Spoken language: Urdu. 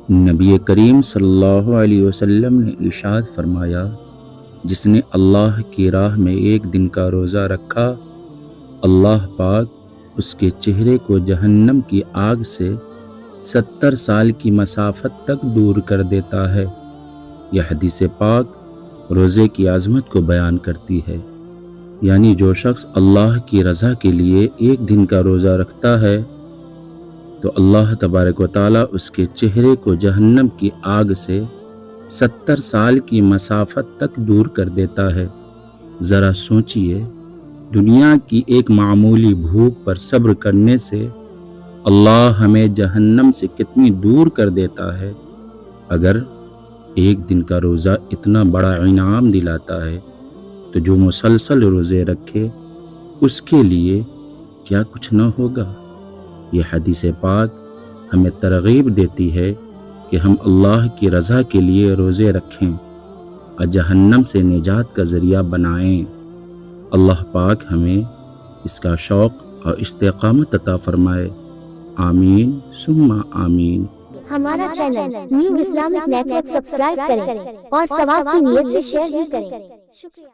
نبی کریم صلی اللہ علیہ وسلم نے ارشاد فرمایا، جس نے اللہ کی راہ میں ایک دن کا روزہ رکھا، اللہ پاک اس کے چہرے کو جہنم کی آگ سے 70 سال کی مسافت تک دور کر دیتا ہے۔ یہ حدیث پاک روزے کی عظمت کو بیان کرتی ہے، یعنی جو شخص اللہ کی رضا کے لیے ایک دن کا روزہ رکھتا ہے تو اللہ تبارک و تعالیٰ اس کے چہرے کو جہنم کی آگ سے 70 سال کی مسافت تک دور کر دیتا ہے۔ ذرا سوچئے، دنیا کی ایک معمولی بھوک پر صبر کرنے سے اللہ ہمیں جہنم سے کتنی دور کر دیتا ہے۔ اگر ایک دن کا روزہ اتنا بڑا انعام دلاتا ہے تو جو مسلسل روزے رکھے اس کے لیے کیا کچھ نہ ہوگا۔ یہ حدیث پاک ہمیں ترغیب دیتی ہے کہ ہم اللہ کی رضا کے لیے روزے رکھیں اور جہنم سے نجات کا ذریعہ بنائیں۔ اللہ پاک ہمیں اس کا شوق اور استقامت عطا فرمائے، آمین ثم آمین۔ ہمارا channel New Islamic Network subscribe کریں اور ثواب کی نیت سے شیئر بھی کریں۔ شکریہ۔